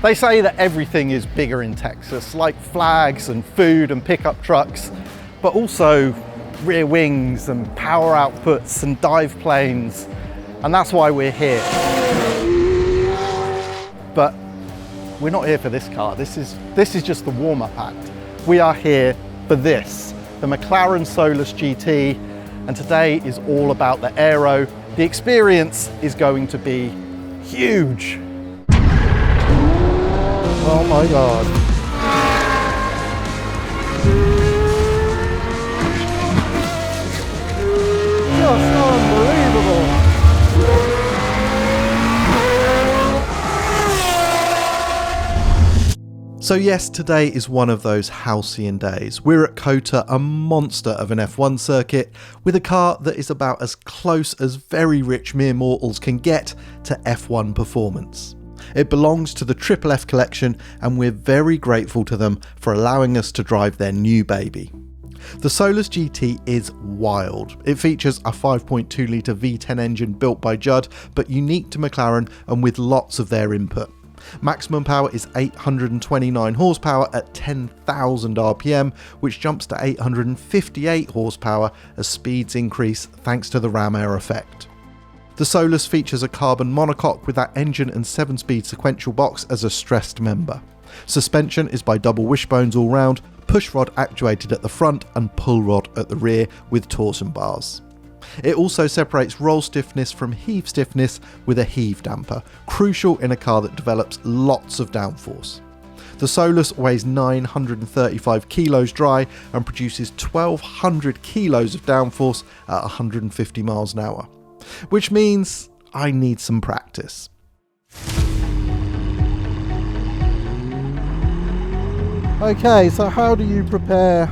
They say that everything is bigger in Texas, like flags and food and pickup trucks, but also rear wings and power outputs and dive planes, and that's why we're here. But we're not here for this car. This is just the warm-up act. We are here for this, the McLaren Solus GT, and today is all about the aero. The experience is going to be huge. Oh my God. Just unbelievable. So yes, today is one of those halcyon days. We're at COTA, a monster of an F1 circuit, with a car that is about as close as very rich mere mortals can get to F1 performance. It belongs to the Triple F collection, and we're very grateful to them for allowing us to drive their new baby. The Solus GT is wild. It features a 5.2 litre V10 engine built by Judd, but unique to McLaren and with lots of their input. Maximum power is 829 horsepower at 10,000 RPM, which jumps to 858 horsepower as speeds increase thanks to the ram air effect. The Solus features a carbon monocoque with that engine and 7-speed sequential box as a stressed member. Suspension is by double-wishbones all round, push rod actuated at the front and pull rod at the rear with torsion bars. It also separates roll stiffness from heave stiffness with a heave damper, crucial in a car that develops lots of downforce. The Solus weighs 935 kilos dry and produces 1,200 kilos of downforce at 150 miles an hour. Which means I need some practice. Okay, so how do you prepare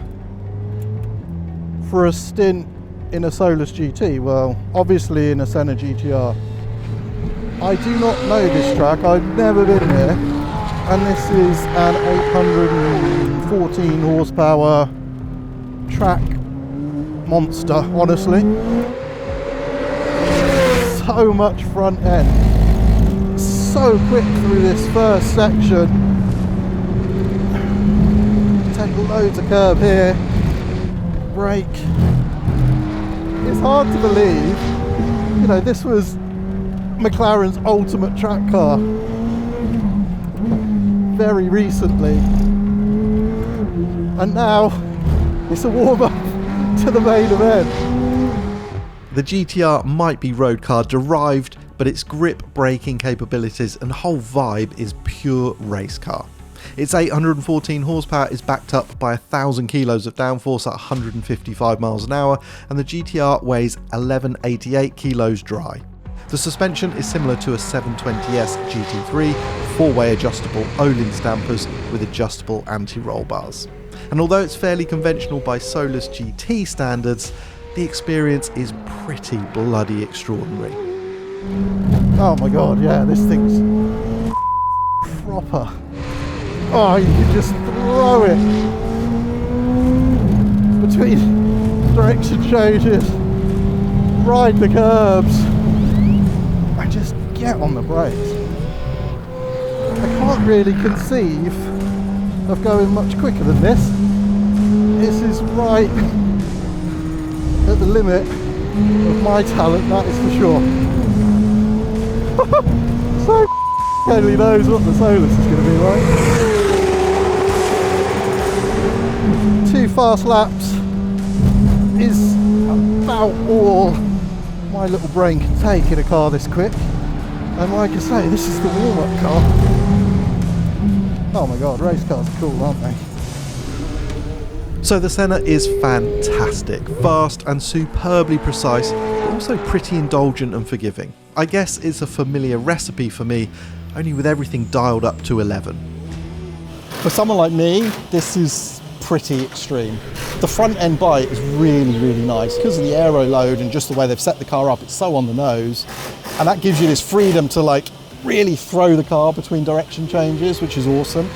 for a stint in a Solus GT? Well, obviously in a Senna GTR. I do not know this track, I've never been here, and this is an 814 horsepower track monster, honestly. So much front end, so quick through this first section. Take loads of curb here, brake. It's hard to believe, you know, this was McLaren's ultimate track car very recently, and now it's a warm-up to the main event. The GTR might be road car derived, but its grip, braking capabilities and whole vibe is pure race car. Its 814 horsepower is backed up by 1,000 kilos of downforce at 155 miles an hour, and the GTR weighs 1,188 kilos dry. The suspension is similar to a 720S GT3, 4-way adjustable Öhlins dampers with adjustable anti-roll bars. And although it's fairly conventional by Solus GT standards, the experience is pretty bloody extraordinary. Oh my God, yeah, this thing's proper. Oh, you can just throw it between direction changes, ride the curbs, and just get on the brakes. I can't really conceive of going much quicker than this. This is right at the limit of my talent, that is for sure. So only knows what the Solus is going to be like. 2 fast laps is about all my little brain can take in a car this quick, and like I say, this is the warm-up car. Oh my God, race cars are cool, aren't they? So the Senna is fantastic, fast and superbly precise, but also pretty indulgent and forgiving. I guess it's a familiar recipe for me, only with everything dialed up to 11. For someone like me, this is pretty extreme. The front end bite is really, really nice because of the aero load and just the way they've set the car up. It's so on the nose, and that gives you this freedom to like really throw the car between direction changes, which is awesome,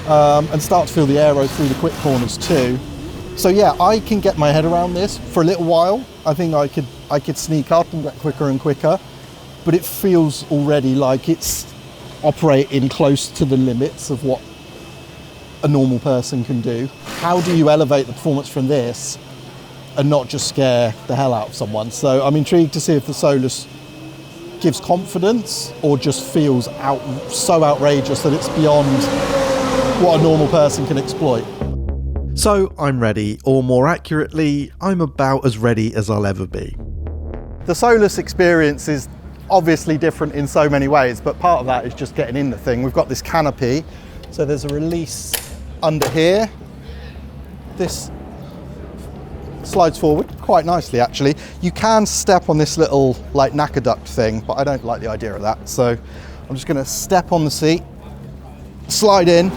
and start to feel the aero through the quick corners too. So yeah, I can get my head around this for a little while. I think I could sneak up and get quicker and quicker, but it feels already like it's operating close to the limits of what a normal person can do. How do you elevate the performance from this and not just scare the hell out of someone? So I'm intrigued to see if the Solus gives confidence or just feels so outrageous that it's beyond what a normal person can exploit. So I'm ready, or more accurately, I'm about as ready as I'll ever be. The Solus experience is obviously different in so many ways, but part of that is just getting in the thing. We've got this canopy, so there's a release under here. This slides forward quite nicely, actually. You can step on this little like knacker duct thing, but I don't like the idea of that. So I'm just gonna step on the seat, slide in.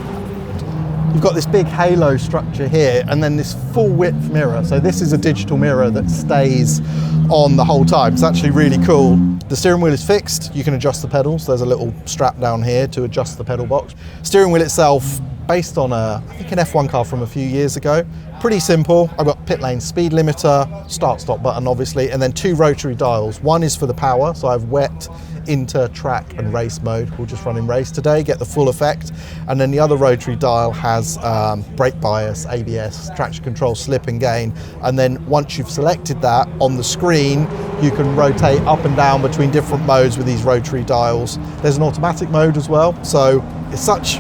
You've got this big halo structure here, and then this full width mirror. So this is a digital mirror that stays on the whole time. It's actually really cool. The steering wheel is fixed. You can adjust the pedals. There's a little strap down here to adjust the pedal box. Steering wheel itself, based on I think an F1 car from a few years ago. Pretty simple. I've got pit lane speed limiter, start stop button obviously, and then 2 rotary dials. One is for the power, so I've wet, inter, track and race mode. We'll just run in race today, get the full effect. And then the other rotary dial has brake bias, ABS, traction control, slip and gain. And then once you've selected that on the screen, you can rotate up and down between different modes with these rotary dials. There's an automatic mode as well. So it's such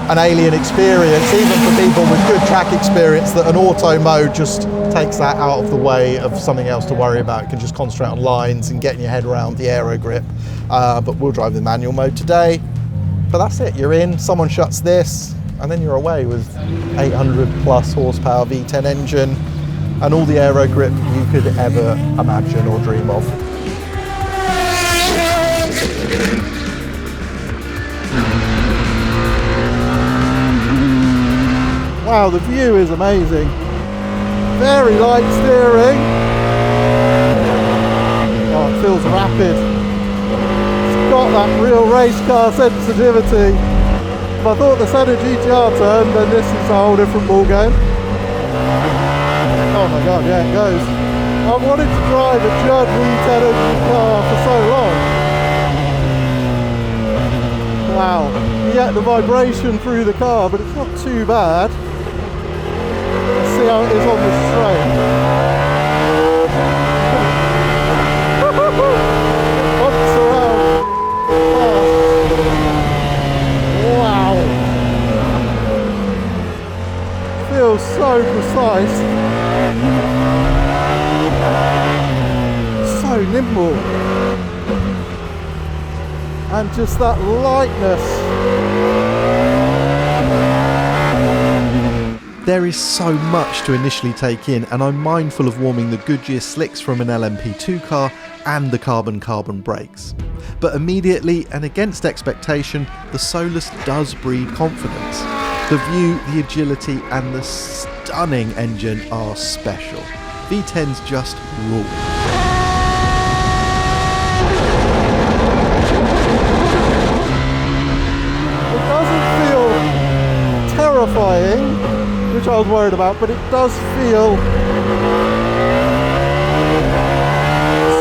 an alien experience, even for people with good track experience, that an auto mode just takes that out of the way of something else to worry about. You can just concentrate on lines and getting your head around the aero grip. But we'll drive the manual mode today. But that's it, you're in, someone shuts this, and then you're away with 800 plus horsepower V10 engine and all the aero grip you could ever imagine or dream of. Wow, the view is amazing. Very light steering. Oh, it feels rapid. It's got that real race car sensitivity. If I thought the Senna GTR turned, then this is a whole different ball game. Oh my god, yeah, it goes. I've wanted to drive a Judd V10 engine car for so long. Wow. You get the vibration through the car, but it's not too bad. See how it is on the straight. Once around. Oh. Wow. Feels so precise. So nimble. And just that lightness. There is so much to initially take in, and I'm mindful of warming the Goodyear slicks from an LMP2 car and the carbon brakes. But immediately and against expectation, the Solus does breed confidence. The view, the agility and the stunning engine are special. V10s just rule. It doesn't feel terrifying, which I was worried about, but it does feel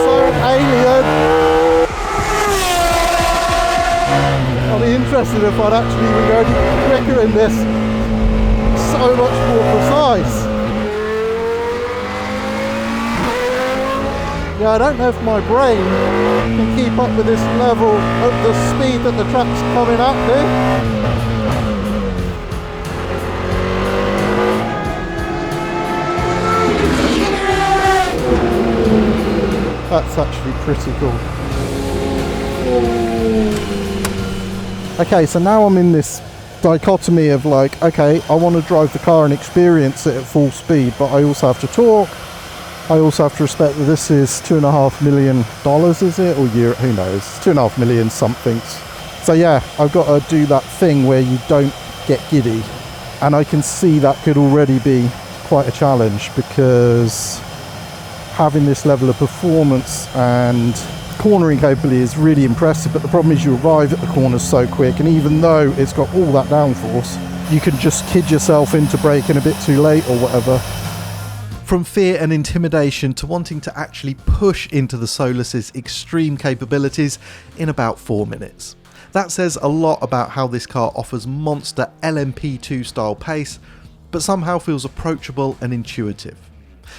so alien. I'll be interested if I'd actually even go any quicker in this. So much more precise. Yeah, I don't know if my brain can keep up with this level of the speed that the track's coming at me. That's actually pretty cool. Okay, so now I'm in this dichotomy of like, okay, I want to drive the car and experience it at full speed, but I also have to talk. I also have to respect that this is $2.5 million, is it? Or year, who knows? 2.5 million something. So yeah, I've got to do that thing where you don't get giddy. And I can see that could already be quite a challenge, because having this level of performance and cornering capability is really impressive, but the problem is you arrive at the corners so quick, and even though it's got all that downforce, you can just kid yourself into braking a bit too late or whatever. From fear and intimidation to wanting to actually push into the Solus's extreme capabilities in about 4 minutes. That says a lot about how this car offers monster LMP2 style pace, but somehow feels approachable and intuitive.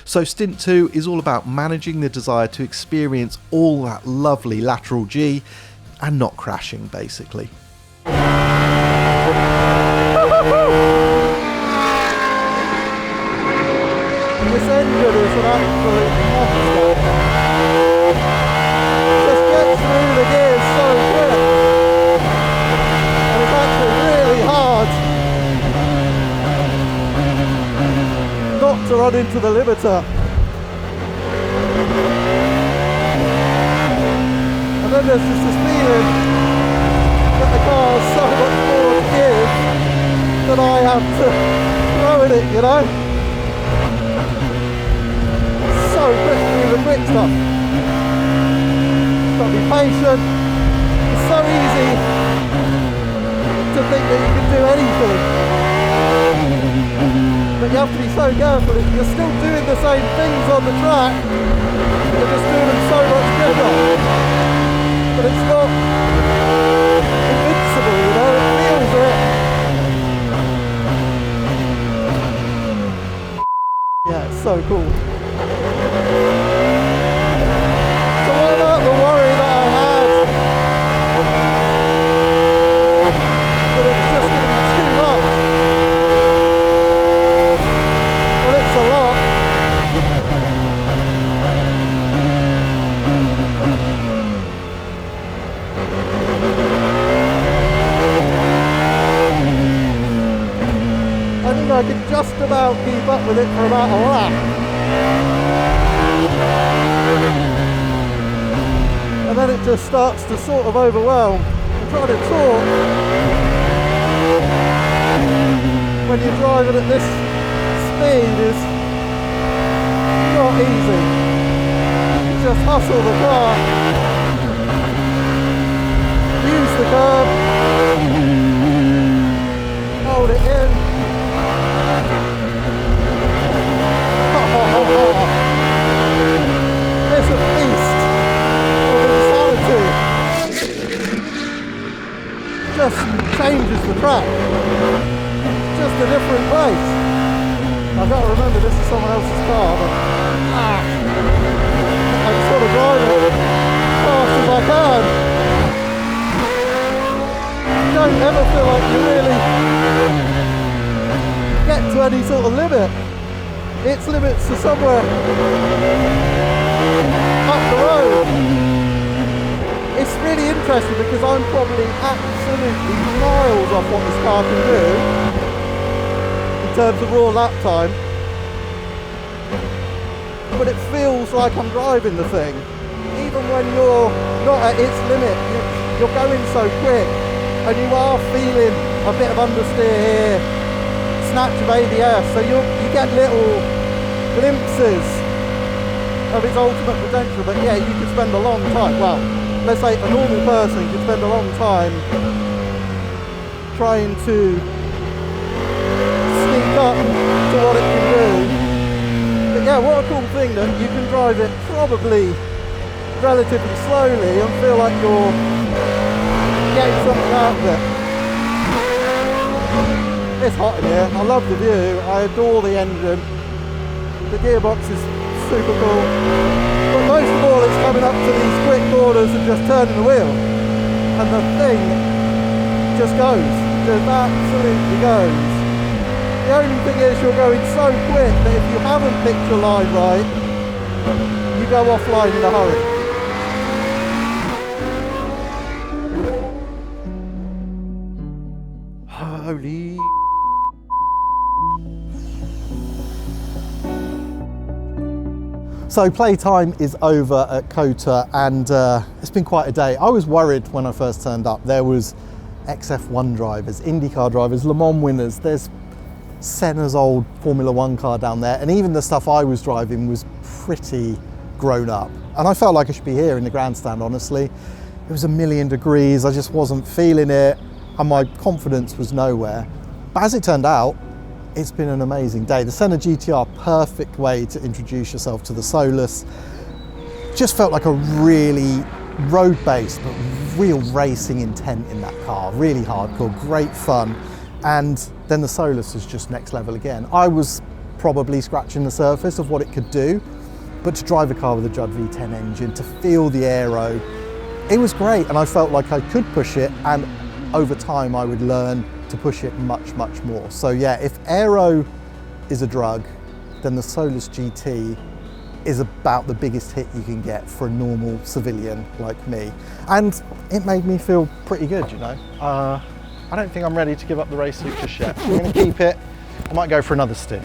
So Stint 2 is all about managing the desire to experience all that lovely lateral G and not crashing, basically. This engine is an absolute monster. Just gets through the gears so quick. And it's actually really hard not to run into the limiter. And then there's just this feeling that the car has so much more to give that I have to throw at it, you know? So quick through the quick stuff. Got to be patient. It's so easy to think that you can do anything. But you have to be so careful. You're still doing the same things on the track. You're just doing them so much quicker. But it's not invincible, you know, it feels it. Yeah, it's so cool. So what about the worry that I had? That it's just going to be too much. Well, it's a lot. I think I could just about keep up with it for about a lap. And then it just starts to sort of overwhelm. And trying to talk when you're driving at this speed is not easy. You just hustle the car, use the curb, hold it in. It's a beast of insanity. Just changes the track. It's just a different place. I've got to remember this is someone else's car, but I just want to drive it as fast as I can. You don't ever feel like you really get to any sort of limit. Its limits are somewhere up the road. It's really interesting because I'm probably absolutely miles off what this car can do in terms of raw lap time, but it feels like I'm driving the thing. Even when you're not at its limit, you're going so quick and you are feeling a bit of understeer here, snatch of ABS, so you get little glimpses of its ultimate potential. But yeah, you could spend a long time, well, let's say a normal person could spend a long time trying to sneak up to what it can do. But yeah, what a cool thing that you can drive it probably relatively slowly and feel like you're getting something out of it. It's hot in here, I love the view, I adore the engine. The gearbox is super cool, but most of all it's coming up to these quick corners and just turning the wheel, and the thing just absolutely goes. The only thing is you're going so quick that if you haven't picked your line right, you go offline in a hurry. Holy. So playtime is over at COTA, and it's been quite a day. I was worried when I first turned up. There was XF1 drivers, IndyCar drivers, Le Mans winners. There's Senna's old Formula One car down there, and even the stuff I was driving was pretty grown up. And I felt like I should be here in the grandstand, honestly. It was 1,000,000 degrees, I just wasn't feeling it, and my confidence was nowhere. But as it turned out, it's been an amazing day. The Senna GTR, perfect way to introduce yourself to the Solus. Just felt like a really road-based, but real racing intent in that car, really hardcore, great fun. And then the Solus is just next level again. I was probably scratching the surface of what it could do, but to drive a car with a Judd V10 engine, to feel the aero, it was great, and I felt like I could push it, and over time I would learn to push it much, much more. So yeah, if aero is a drug, then the Solus GT is about the biggest hit you can get for a normal civilian like me. And it made me feel pretty good, you know. I don't think I'm ready to give up the race suit just yet. I'm gonna keep it. I might go for another stint.